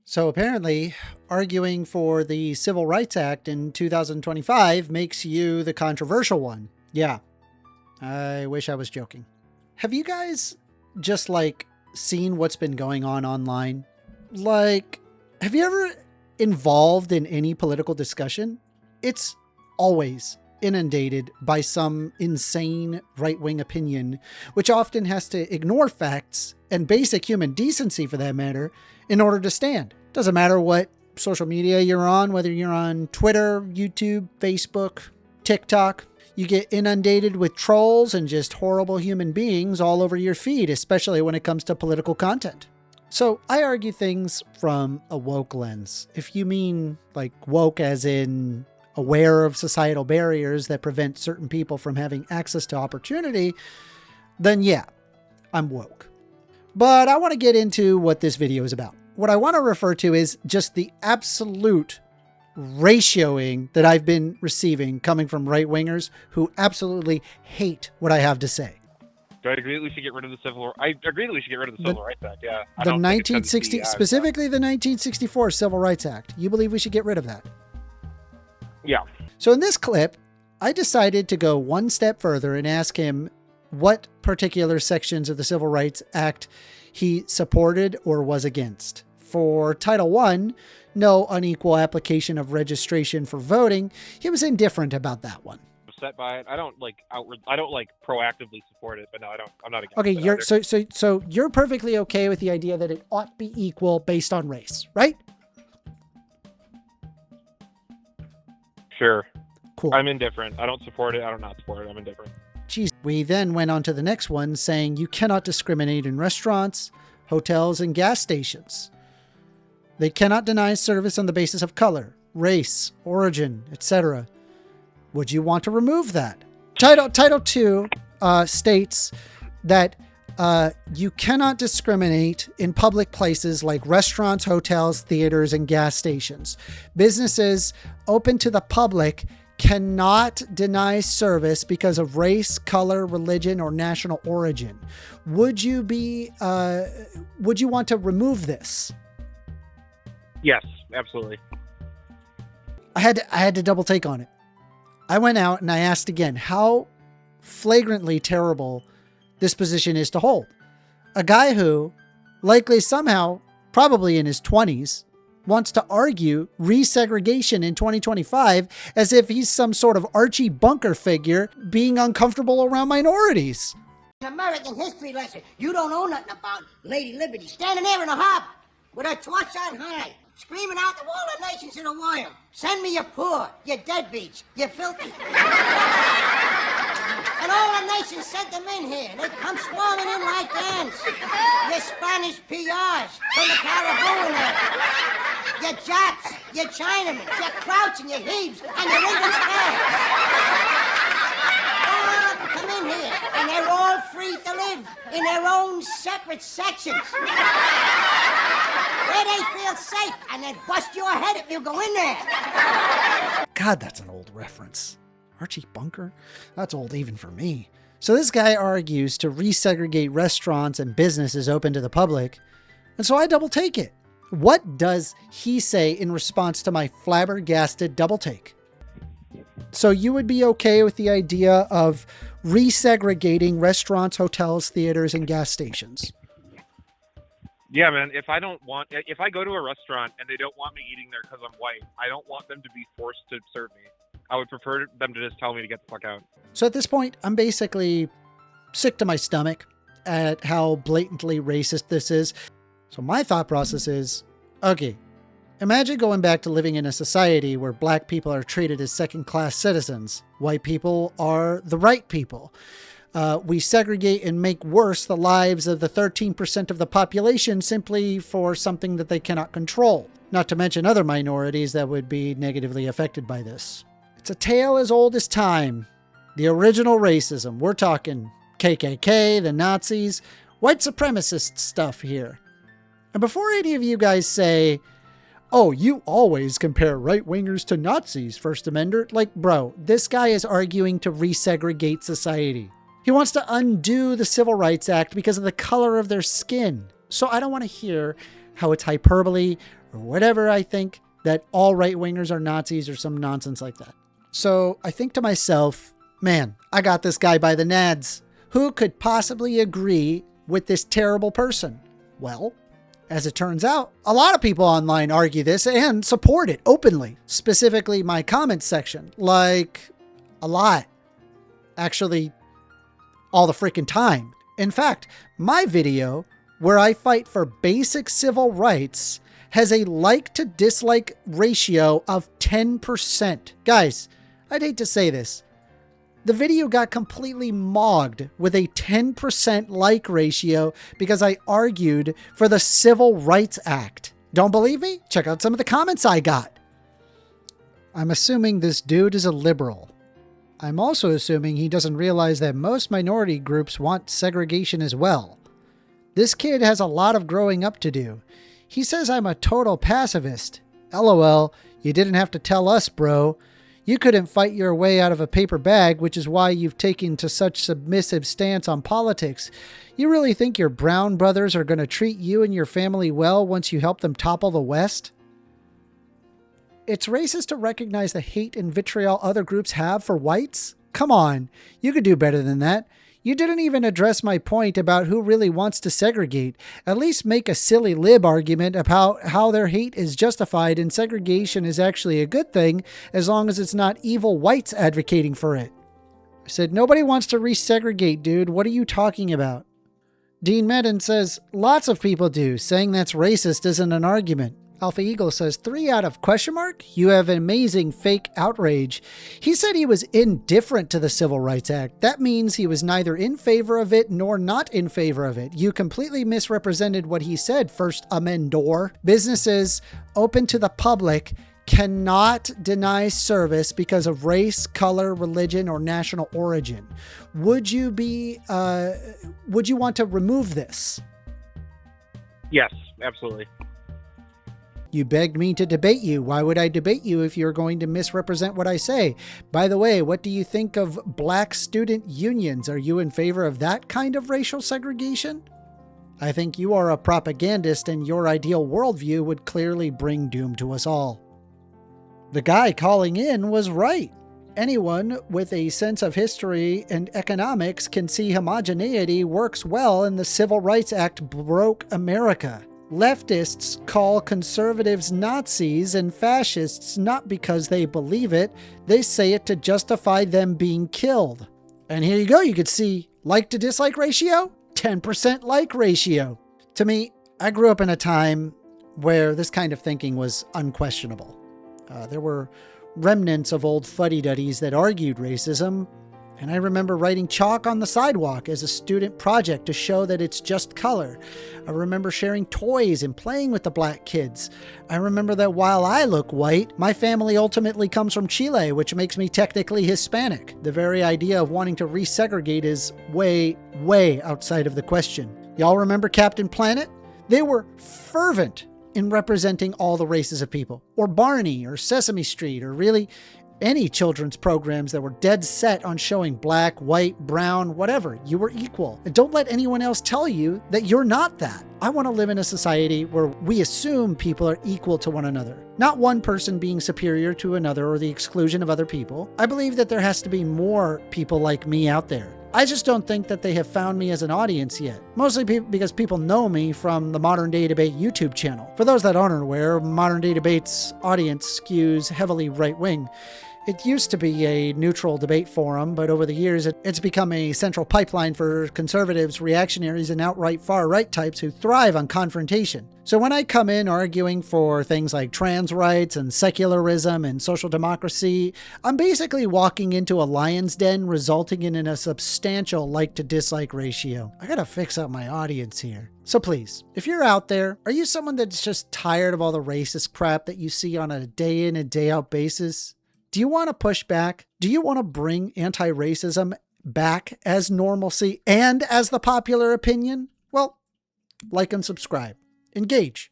So apparently, arguing for the Civil Rights Act in 2025 makes you the controversial one. Yeah, I wish I was joking. Have you guys just seen what's been going on online? Have you ever involved in any political discussion? It's always inundated by some insane right-wing opinion, which often has to ignore facts and basic human decency for that matter in order to stand. Doesn't matter what social media you're on, whether you're on Twitter, YouTube, Facebook, TikTok, you get inundated with trolls and just horrible human beings all over your feed, especially when it comes to political content. So I argue things from a woke lens. If you mean woke as in aware of societal barriers that prevent certain people from having access to opportunity, then yeah, I'm woke. But I want to get into what this video is about. What I want to refer to is just the absolute ratioing that I've been receiving coming from right-wingers who absolutely hate what I have to say. Do I agree that we should get rid of the Civil Rights Act? I agree that we should get rid of the Civil Rights Act, yeah. The 1960, specifically the 1964 Civil Rights Act. You believe we should get rid of that? Yeah. So in this clip, I decided to go one step further and ask him what particular sections of the Civil Rights Act he supported or was against. For Title I, no unequal application of registration for voting, he was indifferent about that one. Upset by it. I don't proactively support it, but no, I'm not against it. Okay, so you're perfectly okay with the idea that it ought to be equal based on race, right? Sure. Cool. I'm indifferent. I don't support it. I don't not support it. I'm indifferent. Geez. We then went on to the next one saying you cannot discriminate in restaurants, hotels, and gas stations. They cannot deny service on the basis of color, race, origin, etc. Would you want to remove that? Title II states that you cannot discriminate in public places like restaurants, hotels, theaters, and gas stations. Businesses open to the public cannot deny service because of race, color, religion, or national origin. Would you want to remove this? Yes, absolutely. I had to double take on it. I went out and I asked again how flagrantly terrible this position is to hold. A guy who, likely somehow, probably in his 20s, wants to argue resegregation in 2025 as if he's some sort of Archie Bunker figure being uncomfortable around minorities. American history lesson. You don't know nothing about Lady Liberty standing there in a harbor with her torch on high, screaming out to all the nations in the world, send me your poor, your deadbeats, you filthy. And all the nations sent them in here. They come swarming in like ants. Your Spanish PRs from the Caribbean area. Your Japs, your Chinamen, your Krauts and your Hebes, and your English fans. All of them come in here, and they're all free to live in their own separate sections. Where they feel safe, and they bust your head if you go in there. God, that's an old reference. Archie Bunker? That's old even for me. So this guy argues to resegregate restaurants and businesses open to the public, and so I double take it. What does he say in response to my flabbergasted double take? So you would be okay with the idea of resegregating restaurants, hotels, theaters, and gas stations? Yeah, man. If I go to a restaurant and they don't want me eating there because I'm white, I don't want them to be forced to serve me. I would prefer them to just tell me to get the fuck out. So at this point, I'm basically sick to my stomach at how blatantly racist this is. So my thought process is, okay, imagine going back to living in a society where black people are treated as second-class citizens. White people are the right people. We segregate and make worse the lives of the 13% of the population simply for something that they cannot control. Not to mention other minorities that would be negatively affected by this. It's a tale as old as time. The original racism. We're talking KKK, the Nazis, white supremacist stuff here. And before any of you guys say, oh, you always compare right-wingers to Nazis, First Amender. Bro, this guy is arguing to resegregate society. He wants to undo the Civil Rights Act because of the color of their skin. So I don't want to hear how it's hyperbole or whatever I think, that all right-wingers are Nazis or some nonsense like that. So I think to myself, man, I got this guy by the nads. Who could possibly agree with this terrible person? Well, as it turns out, a lot of people online argue this and support it openly, specifically my comments section, like a lot. Actually, all the freaking time. In fact, my video where I fight for basic civil rights has a like to dislike ratio of 10%. Guys, I'd hate to say this. The video got completely mogged with a 10% like ratio because I argued for the Civil Rights Act. Don't believe me? Check out some of the comments I got. I'm assuming this dude is a liberal. I'm also assuming he doesn't realize that most minority groups want segregation as well. This kid has a lot of growing up to do. He says I'm a total pacifist. LOL, you didn't have to tell us, bro. You couldn't fight your way out of a paper bag, which is why you've taken to such submissive stance on politics. You really think your brown brothers are going to treat you and your family well once you help them topple the West? It's racist to recognize the hate and vitriol other groups have for whites? Come on, you could do better than that. You didn't even address my point about who really wants to segregate. At least make a silly lib argument about how their hate is justified and segregation is actually a good thing as long as it's not evil whites advocating for it. I said, nobody wants to resegregate, dude. What are you talking about? Dean Medin says, lots of people do. Saying that's racist isn't an argument. Alpha Eagle says, 3 out of ? You have an amazing fake outrage. He said he was indifferent to the Civil Rights Act. That means he was neither in favor of it nor not in favor of it. You completely misrepresented what he said, First Amendor. Businesses open to the public cannot deny service because of race, color, religion, or national origin. Would you want to remove this? Yes, absolutely. You begged me to debate you. Why would I debate you if you're going to misrepresent what I say? By the way, what do you think of black student unions? Are you in favor of that kind of racial segregation? I think you are a propagandist and your ideal worldview would clearly bring doom to us all. The guy calling in was right. Anyone with a sense of history and economics can see homogeneity works well and the Civil Rights Act broke America. Leftists call conservatives Nazis and fascists not because they believe it, they say it to justify them being killed. And here you go, you could see like to dislike ratio, 10% like ratio. To me, I grew up in a time where this kind of thinking was unquestionable. There were remnants of old fuddy-duddies that argued racism, and I remember writing chalk on the sidewalk as a student project to show that it's just color. I remember sharing toys and playing with the black kids. I remember that while I look white, my family ultimately comes from Chile, which makes me technically Hispanic. The very idea of wanting to resegregate is way, way outside of the question. Y'all remember Captain Planet? They were fervent in representing all the races of people. Or Barney, or Sesame Street, or really any children's programs that were dead set on showing black, white, brown, whatever. You were equal. And don't let anyone else tell you that you're not that. I want to live in a society where we assume people are equal to one another. Not one person being superior to another or the exclusion of other people. I believe that there has to be more people like me out there. I just don't think that they have found me as an audience yet. Mostly because people know me from the Modern Day Debate YouTube channel. For those that aren't aware, Modern Day Debate's audience skews heavily right-wing. It used to be a neutral debate forum, but over the years, it's become a central pipeline for conservatives, reactionaries, and outright far-right types who thrive on confrontation. So when I come in arguing for things like trans rights and secularism and social democracy, I'm basically walking into a lion's den, resulting in a substantial like-to-dislike ratio. I gotta fix up my audience here. So please, if you're out there, are you someone that's just tired of all the racist crap that you see on a day-in and day-out basis? Do you want to push back? Do you want to bring anti-racism back as normalcy and as the popular opinion? Well, like and subscribe. Engage.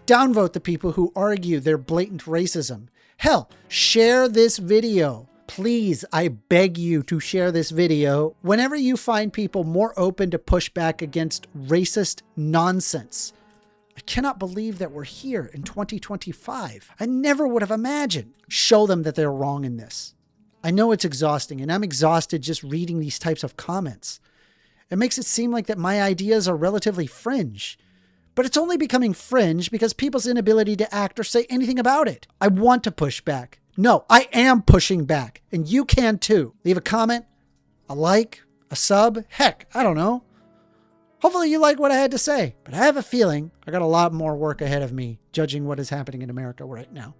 Downvote the people who argue their blatant racism. Hell, share this video. Please, I beg you to share this video whenever you find people more open to push back against racist nonsense. I I cannot believe that we're here in 2025. I never would have imagined. Show them that they're wrong in this. I know it's exhausting, and I'm exhausted just reading these types of comments. It makes it seem like that my ideas are relatively fringe. But it's only becoming fringe because people's inability to act or say anything about it. I want to push back. No, I am pushing back, and you can too. Leave a comment, a like, a sub, heck, I don't know. Hopefully you like what I had to say, but I have a feeling I got a lot more work ahead of me judging what is happening in America right now.